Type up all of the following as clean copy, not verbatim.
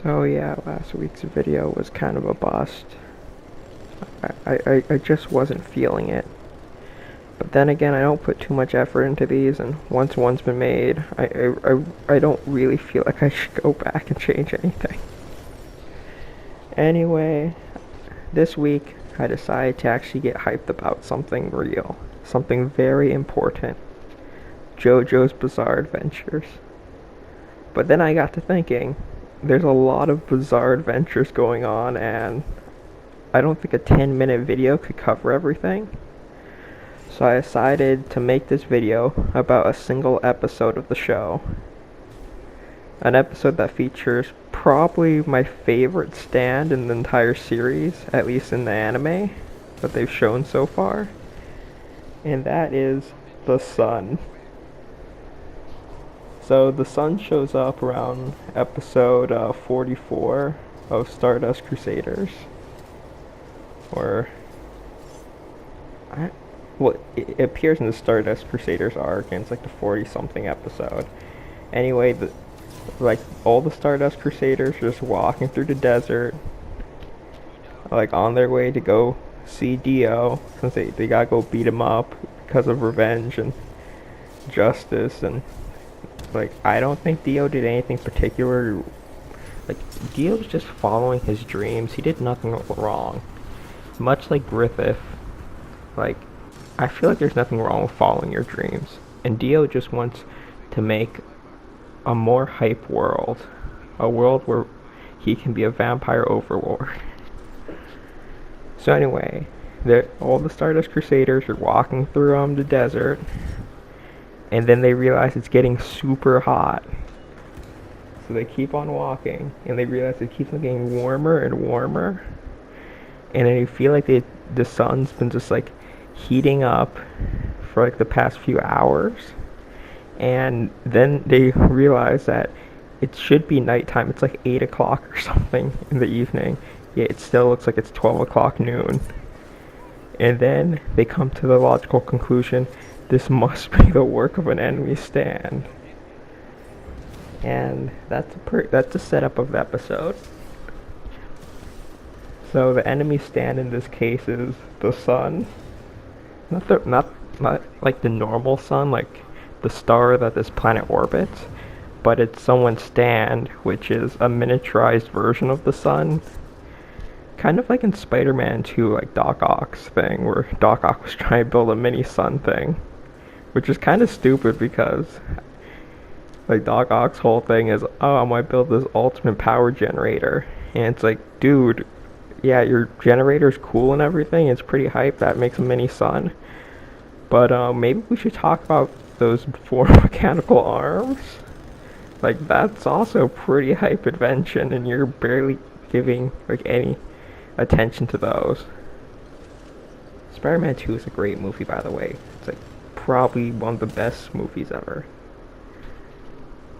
So yeah, last week's video was kind of a bust. I just wasn't feeling it. But then again, I don't put too much effort into these, and once one's been made, I don't really feel like I should go back and change anything. Anyway, this week I decided to actually get hyped about something real. Something very important. JoJo's Bizarre Adventures. But then I got to thinking, there's a lot of bizarre adventures going on, and I don't think a 10-minute video could cover everything. So I decided to make this video about a single episode of the show. An episode that features probably my favorite stand in the entire series, at least in the anime that they've shown so far. And that is the sun. So the sun shows up around episode 44 of Stardust Crusaders. It appears in the Stardust Crusaders arc, and it's like the 40-something episode. Anyway, all the Stardust Crusaders are just walking through the desert, like on their way to go see Dio, since they gotta go beat him up because of revenge and justice. And I don't think Dio did anything particular. Dio was just following his dreams. He did nothing wrong. Much like Griffith, I feel like there's nothing wrong with following your dreams. And Dio just wants to make a more hype world. A world where he can be a vampire overlord. So anyway, all the Stardust Crusaders are walking through the desert. And then they realize it's getting super hot. So they keep on walking, and they realize it keeps on getting warmer and warmer. And then you feel like the sun's been just heating up for the past few hours. And then they realize that it should be nighttime. It's 8 o'clock or something in the evening. Yet it still looks like it's 12 o'clock noon. And then they come to the logical conclusion, this must be the work of an enemy stand. And that's the setup of the episode. So the enemy stand in this case is the sun. Not like the normal sun, like the star that this planet orbits, but it's someone's stand, which is a miniaturized version of the sun. Kind of like in Spider-Man 2, Doc Ock's thing, where Doc Ock was trying to build a mini sun thing. Which is kind of stupid because Doc Ock's whole thing is, oh, I might build this ultimate power generator. And it's dude, yeah, your generator's cool and everything, it's pretty hype, that makes a mini sun. But maybe we should talk about those 4 mechanical arms. That's also a pretty hype invention, and you're barely giving any attention to those. Spider-Man 2 is a great movie, by the way. It's probably one of the best movies ever.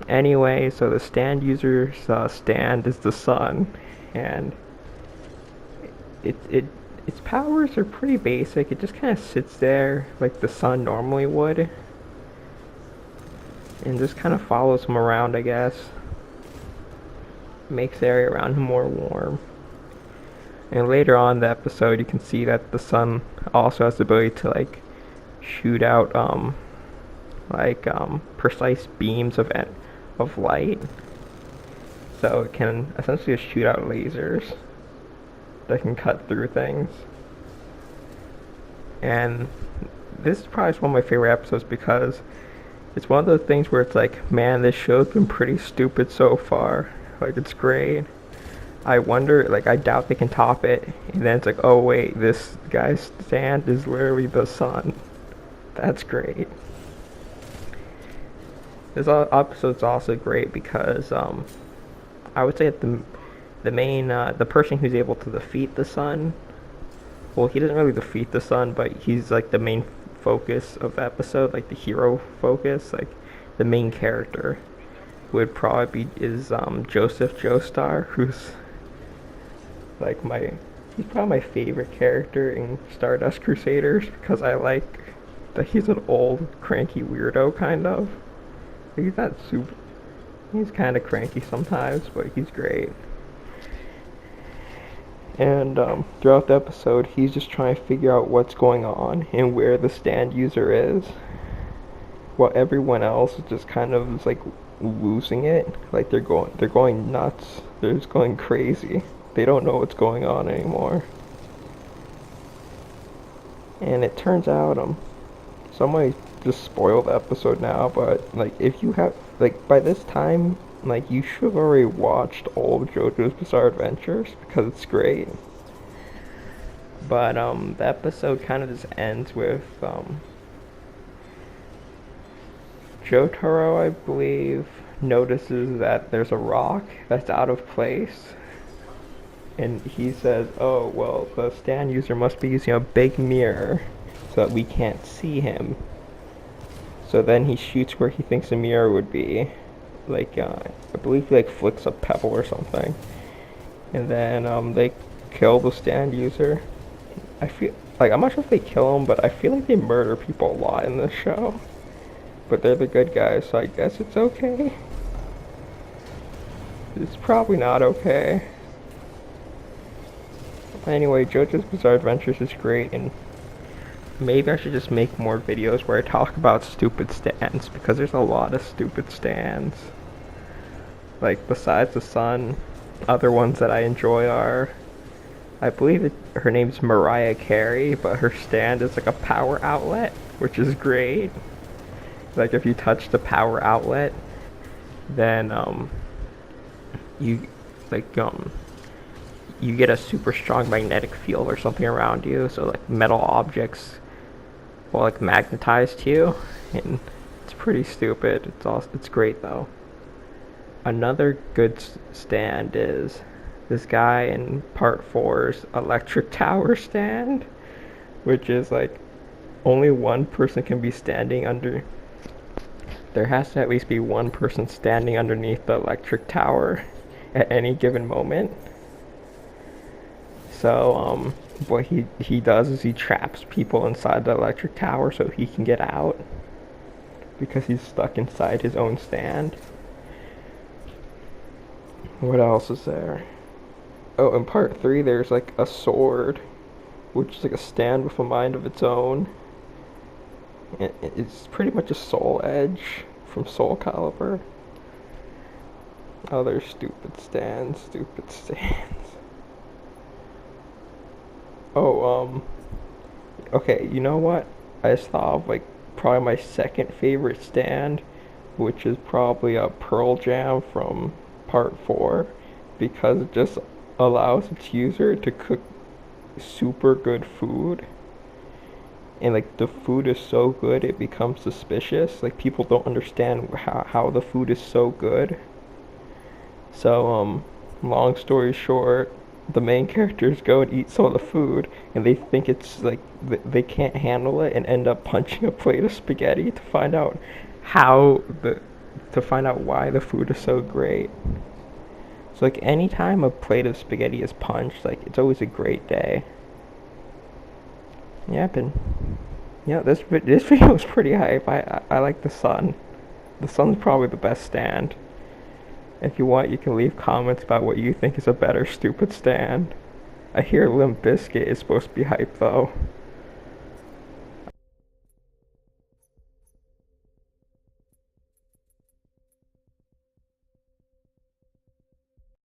Anyway, so the stand user's stand is the sun, and its powers are pretty basic. It just kind of sits there like the sun normally would, and just kind of follows him around, I guess. Makes the area around him more warm. And later on in the episode, you can see that the sun also has the ability to shoot out precise beams of light. So it can essentially just shoot out lasers that can cut through things. And this is probably one of my favorite episodes because it's one of those things where it's man, this show's been pretty stupid so far. It's great. I wonder, I doubt they can top it. And then it's oh wait, this guy's stand is literally the sun. That's great. This episode's also great because I would say that the person who's able to defeat the sun, well, he doesn't really defeat the sun, but he's the main focus of the episode, the hero focus, the main character would probably is Joseph Joestar, who's he's probably my favorite character in Stardust Crusaders because I like that he's an old cranky weirdo kind of. He's not super. He's kind of cranky sometimes, but he's great. And throughout the episode, he's just trying to figure out what's going on and where the stand user is, while everyone else is just kind of is like losing it. Like they're going nuts. They're just going crazy. They don't know what's going on anymore. And it turns out so I might just spoil the episode now, but like if you have like by this time like you should have already watched all of JoJo's Bizarre Adventures because it's great. But the episode kind of just ends with Jotaro, I believe, notices that there's a rock that's out of place. And he says, oh, well, the stand user must be using a big mirror so that we can't see him. So then he shoots where he thinks the mirror would be. Like, I believe he, like, flicks a pebble or something. And then, they kill the stand user. I feel, like, I'm not sure if they kill him, but I feel like they murder people a lot in this show. But they're the good guys, so I guess it's okay. It's probably not okay. Anyway, JoJo's Bizarre Adventures is great, and maybe I should just make more videos where I talk about stupid stands, because there's a lot of stupid stands. Like, besides the sun, other ones that I enjoy are, I believe her name's Mariah Carey, but her stand is like a power outlet, which is great. Like, if you touch the power outlet, then, you, like, you get a super strong magnetic field or something around you, so like metal objects will like magnetize to you, and it's pretty stupid. It's great though. Another good stand is this guy in part 4's electric tower stand, which is like only one person can be standing under. There has to at least be one person standing underneath the electric tower at any given moment. So, what he does is he traps people inside the electric tower so he can get out. Because he's stuck inside his own stand. What else is there? Oh, in part 3 there's like a sword, which is like a stand with a mind of its own. It's pretty much a Soul Edge from Soul Calibur. Other stupid stands. Oh, okay, you know what? I just thought of, like, probably my second favorite stand, which is probably a Pearl Jam from Part 4, because it just allows its user to cook super good food. And, like, the food is so good, it becomes suspicious. Like, people don't understand how the food is so good. So, long story short, the main characters go and eat some of the food, and they think it's like they can't handle it, and end up punching a plate of spaghetti to find out why the food is so great. So like anytime a plate of spaghetti is punched, like it's always a great day. Yeah, this video was pretty hype. I like the sun. The sun's probably the best stand. If you want, you can leave comments about what you think is a better stupid stand. I hear Limp Bizkit is supposed to be hype though.